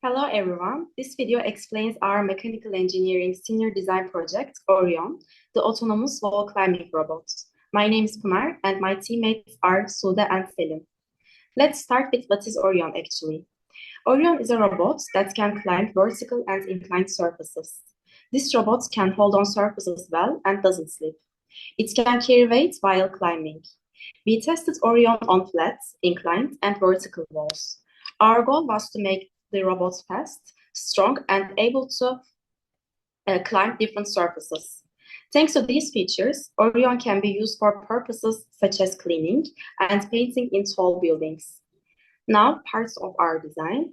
Hello everyone. This video explains our mechanical engineering senior design project, Orion, the autonomous wall climbing robot. My name is Pınar and my teammates are Sude and Selim. Let's start with what is Orion actually. Orion is a robot that can climb vertical and inclined surfaces. This robot can hold on surfaces well and doesn't slip. It can carry weight while climbing. We tested Orion on flat, inclined, and vertical walls. Our goal was to make the robot fast, strong, and able to climb different surfaces. Thanks to these features, Orion can be used for purposes such as cleaning and painting in tall buildings. Now, parts of our design.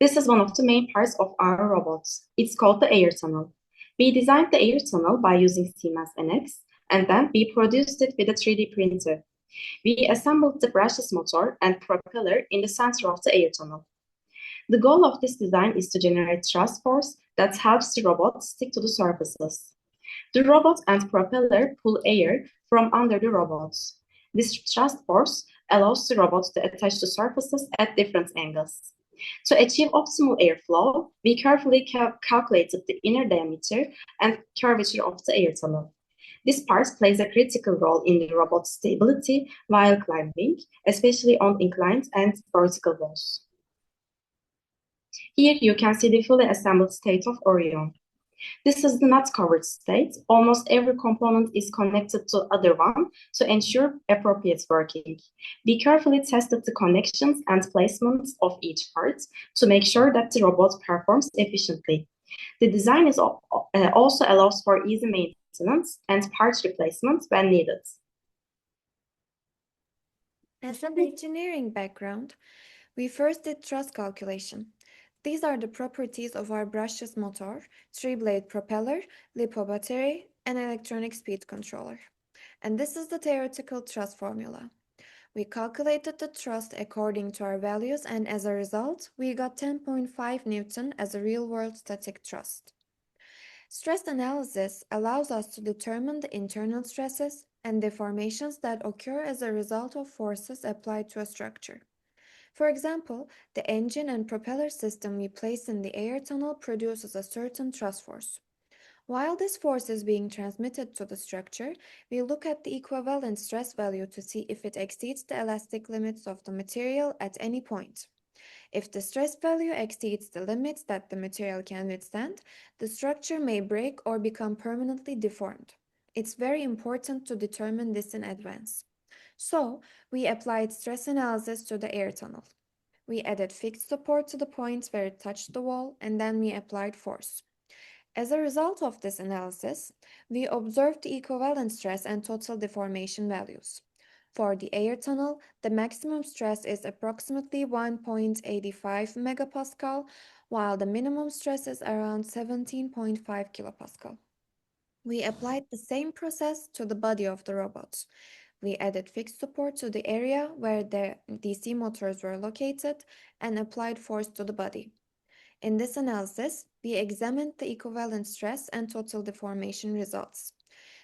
This is one of the main parts of our robot. It's called the air tunnel. We designed the air tunnel by using Siemens NX, and then we produced it with a 3D printer. We assembled the brushless motor and propeller in the center of the air tunnel. The goal of this design is to generate thrust force that helps the robot stick to the surfaces. The robot and propeller pull air from under the robot. This thrust force allows the robot to attach to surfaces at different angles. To achieve optimal airflow, we carefully calculated the inner diameter and curvature of the air tunnel. This part plays a critical role in the robot's stability while climbing, especially on inclined and vertical walls. Here you can see the fully assembled state of Orion. This is the not covered state. Almost every component is connected to other one to ensure appropriate working. We carefully tested the connections and placements of each part to make sure that the robot performs efficiently. The design also allows for easy maintenance and parts replacement when needed. As an engineering background, we first did thrust calculation. These are the properties of our brushless motor, 3-blade propeller, LiPo battery, and electronic speed controller. And this is the theoretical thrust formula. We calculated the thrust according to our values, and as a result, we got 10.5 Newton as a real-world static thrust. Stress analysis allows us to determine the internal stresses and deformations that occur as a result of forces applied to a structure. For example, the engine and propeller system we place in the air tunnel produces a certain thrust force. While this force is being transmitted to the structure, we look at the equivalent stress value to see if it exceeds the elastic limits of the material at any point. If the stress value exceeds the limits that the material can withstand, the structure may break or become permanently deformed. It's very important to determine this in advance. So, we applied stress analysis to the air tunnel. We added fixed support to the points where it touched the wall, and then we applied force. As a result of this analysis, we observed the equivalent stress and total deformation values. For the air tunnel, the maximum stress is approximately 1.85 megapascal, while the minimum stress is around 17.5 kilopascal. We applied the same process to the body of the robot. We added fixed support to the area where the DC motors were located and applied force to the body. In this analysis, we examined the equivalent stress and total deformation results.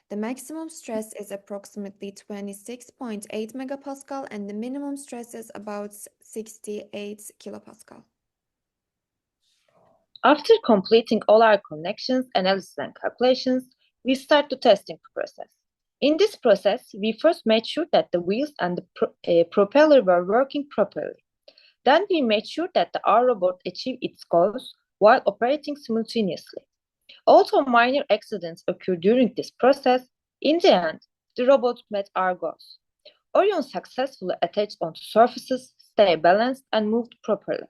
The maximum stress is approximately 26.8 megapascal and the minimum stress is about 68 kilopascal. After completing all our connections, analysis, and calculations, we start the testing process. In this process, we first made sure that the wheels and the propeller were working properly. Then we made sure that our robot achieved its goals while operating simultaneously. Although minor accidents occurred during this process, in the end, the robot met our goals. Orion successfully attached onto surfaces, stayed balanced, and moved properly.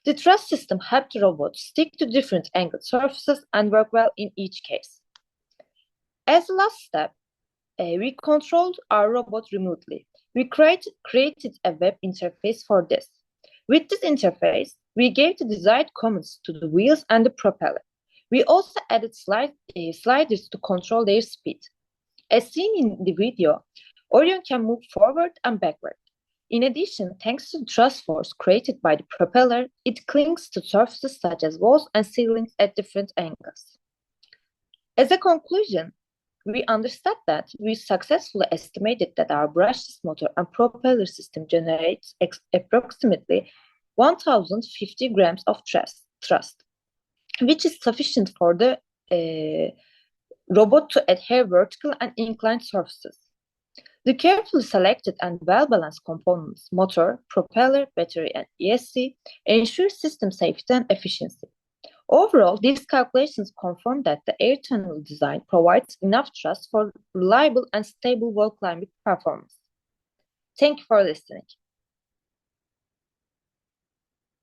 The thrust system helped the robot stick to different angled surfaces and work well in each case. As the last step, we controlled our robot remotely. We created a web interface for this. With this interface, we gave the desired commands to the wheels and the propeller. We also added sliders to control their speed. As seen in the video, Orion can move forward and backward. In addition, thanks to the thrust force created by the propeller, it clings to surfaces such as walls and ceilings at different angles. As a conclusion, we understood that we successfully estimated that our brushless motor and propeller system generates approximately 1050 grams of thrust, which is sufficient for the robot to adhere vertical and inclined surfaces. The carefully selected and well-balanced components, motor, propeller, battery, and ESC, ensure system safety and efficiency. Overall, these calculations confirm that the air tunnel design provides enough thrust for reliable and stable wall climbing performance. Thank you for listening.